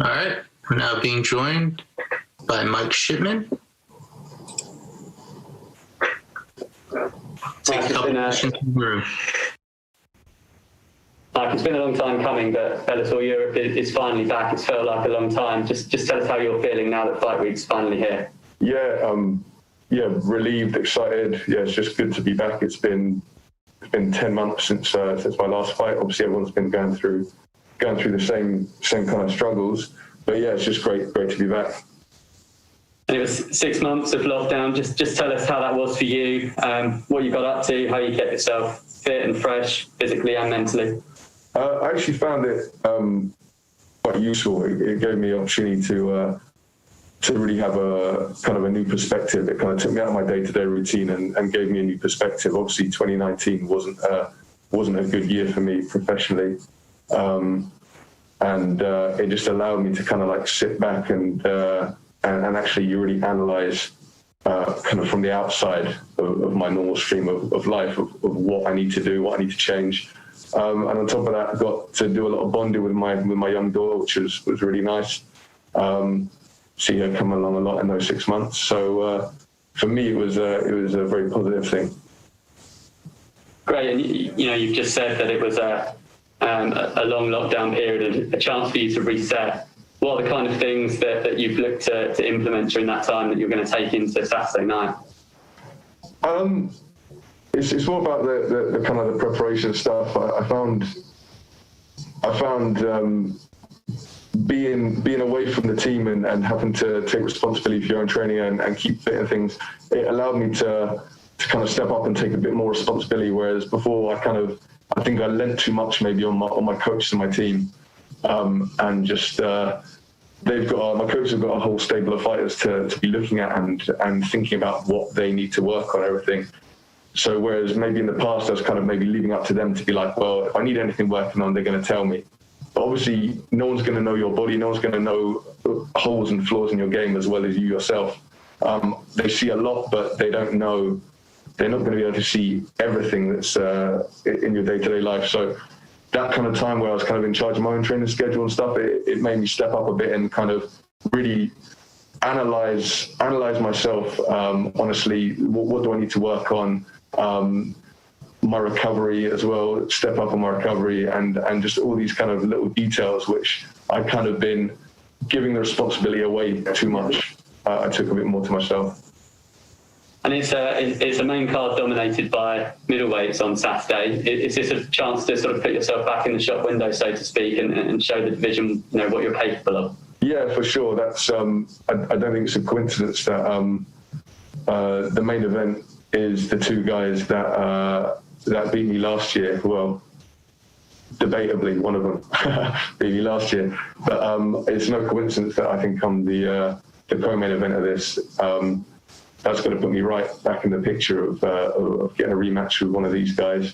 All right, we're now being joined by Mike Shipman. Take a couple questions in the room. Mike, it's been a long time coming, but Bellator Europe is finally back. It's felt like a long time. Just tell us how you're feeling now that Fight Week's finally here. Yeah, relieved, excited. Yeah, it's just good to be back. It's been 10 months since my last fight. Obviously, everyone's been going through the same kind of struggles. But yeah, it's just great to be back. And it was 6 months of lockdown. Just tell us how that was for you, what you got up to, how you kept yourself fit and fresh, physically and mentally. I actually found it quite useful. It gave me the opportunity to really have a kind of a new perspective. It kind of took me out of my day-to-day routine and gave me a new perspective. Obviously, 2019 wasn't a good year for me professionally, and it just allowed me to kind of like sit back and actually really analyze kind of from the outside of my normal stream of life of what I need to do, what I need to change. And on top of that, I got to do a lot of bonding with my young daughter, which was really nice. See her come along a lot in those 6 months. So for me, it was a very positive thing. Great, and you've just said that it was a long lockdown period and a chance for you to reset. What are the kind of things that you've looked to implement during that time that you're going to take into Saturday night? It's more about the kind of the preparation stuff. I found being away from the team and having to take responsibility for your own training and keep fit and things, it allowed me to kind of step up and take a bit more responsibility. Whereas before, I think I lent too much maybe on my coaches and my team, and just my coaches have got a whole stable of fighters to be looking at and thinking about what they need to work on, everything. So whereas maybe in the past I was kind of maybe leaving up to them to be like, well, if I need anything working on, they're going to tell me. But obviously, no one's going to know your body. No one's going to know holes and flaws in your game as well as you yourself. They see a lot, but they don't know. They're not going to be able to see everything that's in your day-to-day life. So that kind of time where I was kind of in charge of my own training schedule and stuff, it made me step up a bit and kind of really analyze myself. Honestly, what do I need to work on? My recovery as well, step up on my recovery and just all these kind of little details which I've kind of been giving the responsibility away too much. I took a bit more to myself. And it's a main card dominated by middleweights on Saturday. Is this a chance to sort of put yourself back in the shop window, so to speak, and show the division what you're capable of? Yeah, for sure. That's I don't think it's a coincidence that the main event is the two guys that beat me last year. Well, debatably, one of them beat me last year. But it's no coincidence that I think I'm the co-main event of this. That's going to put me right back in the picture of getting a rematch with one of these guys,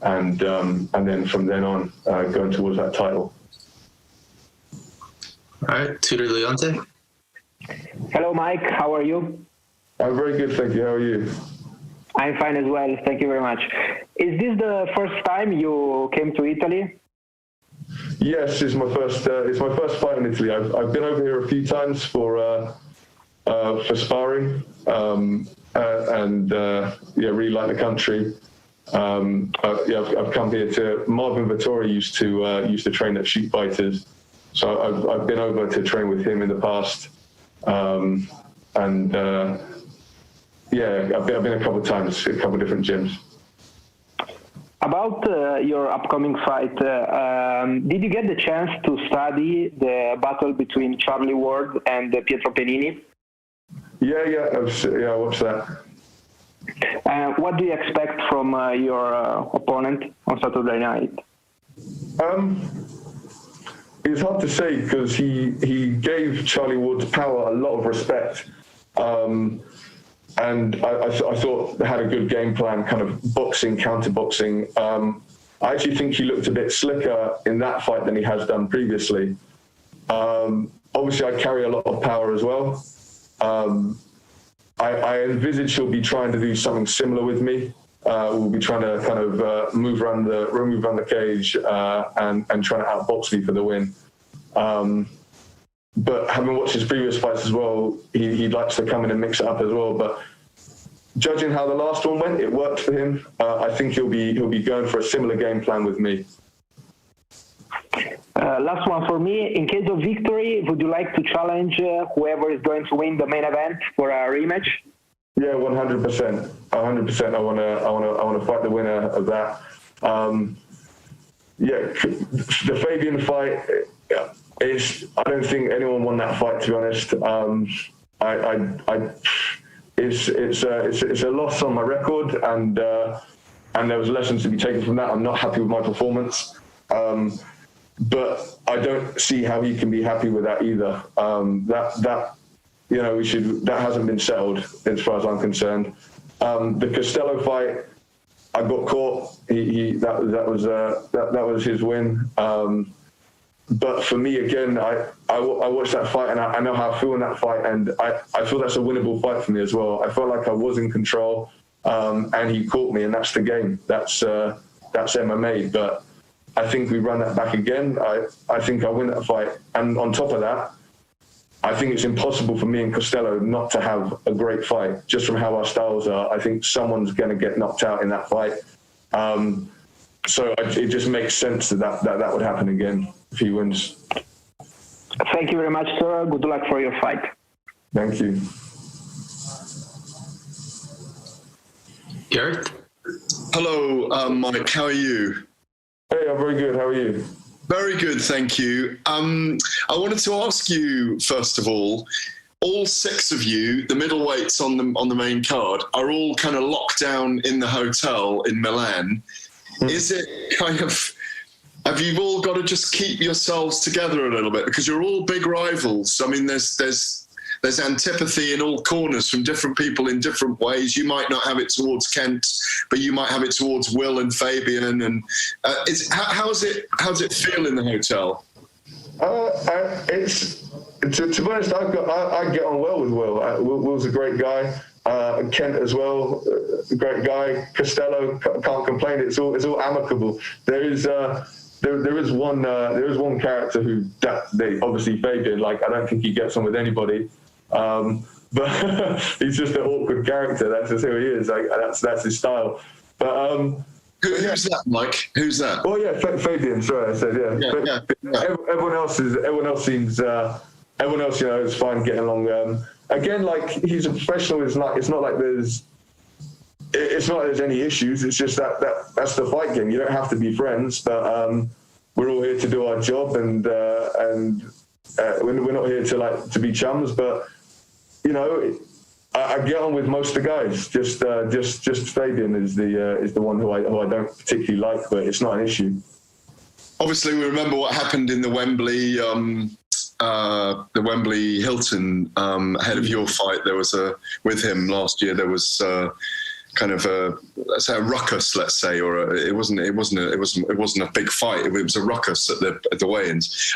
and then from then on going towards that title. All right, Tudor Leonte. Hello, Mike. How are you? I'm very good, thank you. How are you? I'm fine as well. Thank you very much. Is this the first time you came to Italy? Yes, it's my first fight in Italy. I've been over here a few times for sparring, and really like the country. I've come here to Marvin Vettori used to train at Shoot Fighters, so I've been over to train with him in the past, I've been a couple of times, a couple of different gyms. About your upcoming fight, did you get the chance to study the battle between Charlie Ward and Pietro Penini? Yeah, I watched that. What do you expect from your opponent on Saturday night? It's hard to say because he gave Charlie Ward's power a lot of respect. And I thought they had a good game plan, kind of boxing, counter-boxing. I actually think he looked a bit slicker in that fight than he has done previously. Obviously, I carry a lot of power as well. I envisage he'll be trying to do something similar with me. We'll be trying to kind of move around the cage and trying to outbox me for the win. but having watched his previous fights as well, he likes to come in and mix it up as well. But judging how the last one went, it worked for him. I think he'll be going for a similar game plan with me. Last one for me. In case of victory, would you like to challenge whoever is going to win the main event for a rematch? Yeah, 100%. 100%. I want to fight the winner of that. The Fabian fight is. I don't think anyone won that fight, to be honest. It's a loss on my record, and there was lessons to be taken from that. I'm not happy with my performance, but I don't see how he can be happy with that either. That hasn't been settled as far as I'm concerned. The Costello fight, I got caught. That was his win. But for me, again, I watched that fight and I know how I feel in that fight, and I feel that's a winnable fight for me as well. I felt like I was in control, and he caught me, and that's the game. That's MMA. But I think we run that back again. I think I win that fight, and on top of that, I think it's impossible for me and Costello not to have a great fight, just from how our styles are. I think someone's going to get knocked out in that fight. So it just makes sense that would happen again if he wins. Thank you very much, sir. Good luck for your fight. Thank you. Gareth? Hello, Mike. How are you? Hey, I'm very good. How are you? Very good, thank you. I wanted to ask you, first of all six of you, the middleweights on the main card, are all kind of locked down in the hotel in Milan. Is it kind of, have you all got to just keep yourselves together a little bit, because you're all big rivals? I mean, there's antipathy in all corners from different people in different ways. You might not have it towards Kent, but you might have it towards Will and Fabian. And how's it feel in the hotel? To be honest, I get on well with Will. Will's a great guy. Kent as well, a great guy. Costello, can't complain. It's all amicable. There is one character who they obviously Fabian. Like, I don't think he gets on with anybody. But he's just an awkward character. That's just who he is. Like, that's his style. But who's that, Mike? Who's that? Oh yeah, Fabian. Sorry, I said yeah. Everyone else seems. Everyone else, is fine getting along. Again, like, he's a professional. It's not like there's any issues. It's just that's the fight game. You don't have to be friends, but we're all here to do our job, and we're not here to be chums. But I get on with most of the guys. Just Fabian is the one who I don't particularly like, but it's not an issue. Obviously, we remember what happened in the Wembley Hilton ahead of your fight. There was with him last year. There was kind of a ruckus, let's say, or it wasn't a big fight. It was a ruckus at the weigh-ins.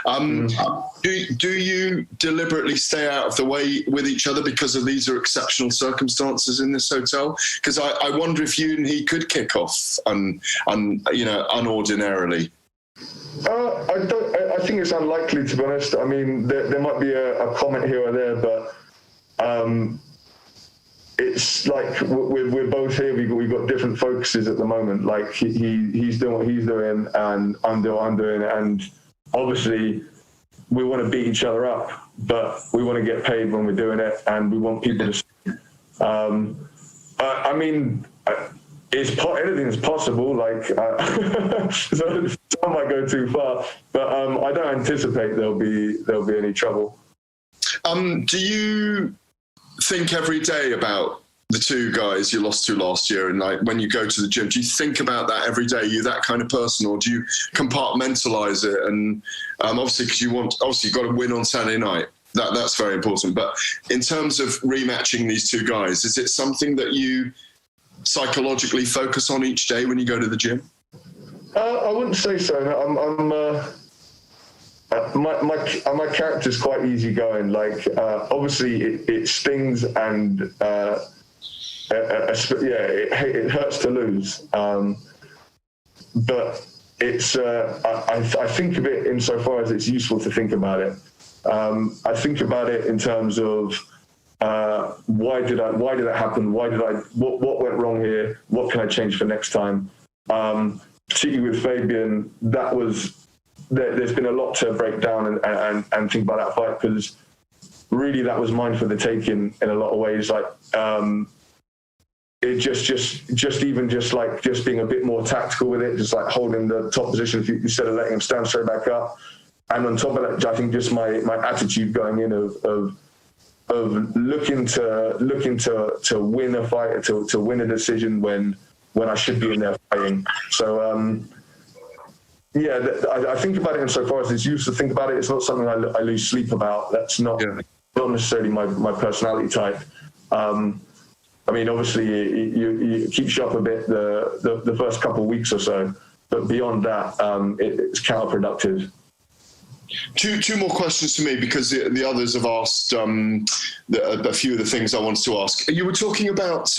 Do you deliberately stay out of the way with each other because of these are exceptional circumstances in this hotel? Because I wonder if you and he could kick off unordinarily. I think it's unlikely, to be honest. I mean, there might be a comment here or there, but it's like we're both here. We've got different focuses at the moment. Like, he's doing what he's doing, and I'm doing what I'm doing. And obviously, we want to beat each other up, but we want to get paid when we're doing it, and we want people to see. I mean, anything's possible. Like, so some might go too far, but I don't anticipate there'll be any trouble. Do you think every day about the two guys you lost to last year, and like when you go to the gym, do you think about that every day? Are you that kind of person, or do you compartmentalize it? And obviously, because you've got to win on Saturday night. That's very important. But in terms of rematching these two guys, is it something that you psychologically focus on each day when you go to the gym? I wouldn't say so. No, my character's quite easygoing. Like, obviously it stings, and it hurts to lose. But it's I think of it insofar as it's useful to think about it. I think about it in terms of why did that happen? What went wrong here? What can I change for next time? Particularly with Fabian, there's been a lot to break down and think about that fight, because really that was mine for the taking in a lot of ways. Like it just being a bit more tactical with it, just like holding the top position instead of letting him stand straight back up. And on top of that, I think just my attitude going in of looking to win a fight, to win a decision when I should be in there fighting. So I think about it insofar as it's used to think about it. It's not something I lose sleep about. That's not necessarily my personality type. I mean, obviously, you keeps you up a bit the first couple of weeks or so, but beyond that, it's counterproductive. Two more questions to me, because the others have asked a few of the things I wanted to ask. You were talking about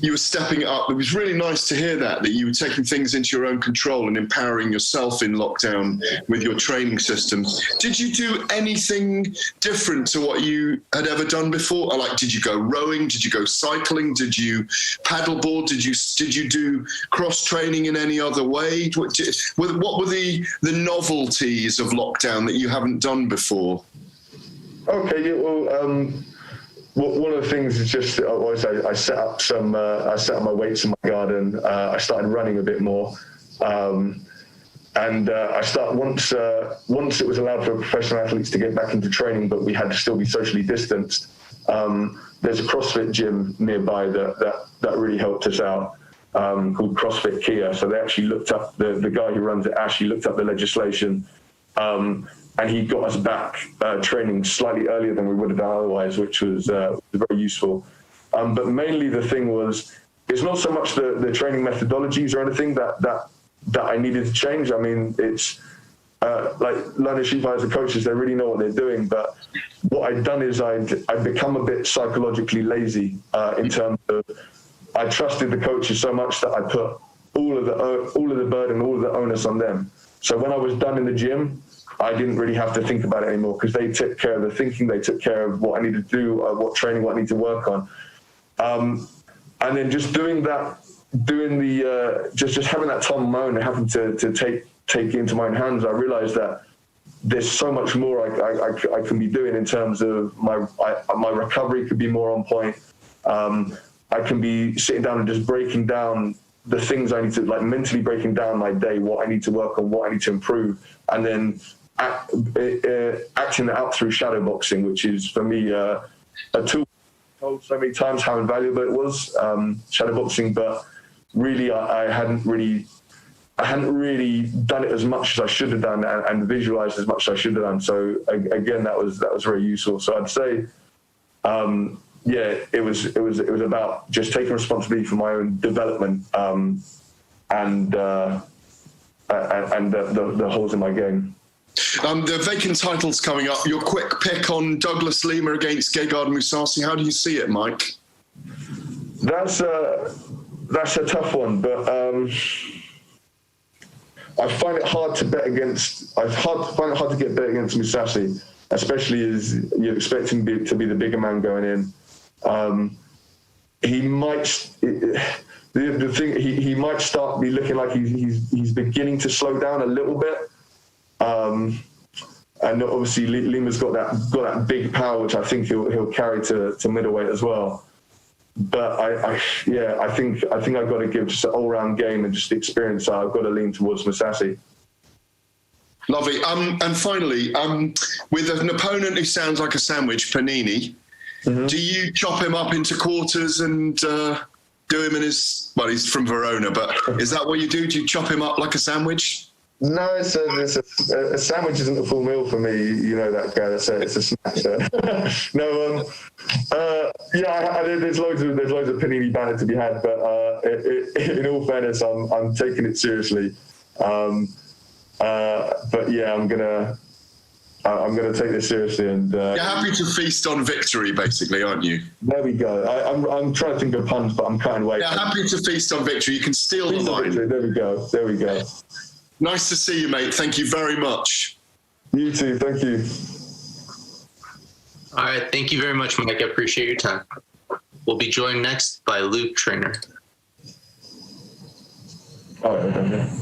you were stepping it up. It was really nice to hear that you were taking things into your own control and empowering yourself in lockdown with your training systems. Did you do anything different to what you had ever done before? Like, did you go rowing? Did you go cycling? Did you paddleboard? Did you do cross training in any other way? What were the novelties of lockdown that you haven't done before? Okay, one of the things is just I set up my weights in my garden. I started running a bit more, and once it was allowed for professional athletes to get back into training, but we had to still be socially distanced. There's a CrossFit gym nearby that really helped us out, called CrossFit Kia. So they actually looked up the guy who runs it. Actually looked up the legislation. And he got us back training slightly earlier than we would have done otherwise, which was very useful. But mainly the thing was, it's not so much the training methodologies or anything that I needed to change. I mean, it's like London Sheep as the coaches, they really know what they're doing. But what I'd done is I'd become a bit psychologically lazy in terms of I trusted the coaches so much that I put all of the burden, all of the onus on them. So when I was done in the gym, I didn't really have to think about it anymore, because they took care of the thinking, they took care of what I needed to do, what training, what I need to work on. And then just doing that, just having that time on my own and having to take it into my own hands, I realized that there's so much more I can be doing in terms of my recovery could be more on point. I can be sitting down and just breaking down the things I need to, like mentally breaking down my day, what I need to work on, what I need to improve, and then acting it out through shadow boxing, which is for me a tool. I've told so many times how invaluable it was, shadow boxing, but really I hadn't really done it as much as I should have done and visualized as much as I should have done. So again, that was very useful. So I'd say, it was about just taking responsibility for my own development and the holes in my game. The vacant title's coming up. Your quick pick on Douglas Lima against Gegard Mousasi. How do you see it, Mike? That's a tough one, but I find it hard to bet against. I find it hard to get bet against Mousasi, especially as you're expecting to be the bigger man going in. He might. The thing he might start be looking like he's beginning to slow down a little bit. And obviously Lima's got that big power, which I think he'll carry to middleweight as well. But I think I've got to give just an all-round game and just the experience. I've got to lean towards Mousasi. Lovely. And finally, with an opponent who sounds like a sandwich, Penini, do you chop him up into quarters and do him in his? Well, he's from Verona, but is that what you do? Do you chop him up like a sandwich? No, a sandwich isn't a full meal for me. You know that guy. It's a snack. No, there's loads of Penini banter to be had, but in all fairness, I'm taking it seriously. But yeah, I'm gonna take this seriously. And you're happy to feast on victory, basically, aren't you? There we go. I'm trying to think of puns, but I'm cutting away. Yeah, happy to feast on victory. You can steal the line. There we go. Nice to see you, mate. Thank you very much. You too. Thank you. All right. Thank you very much, Mike. I appreciate your time. We'll be joined next by Luke Trainer. Oh, okay.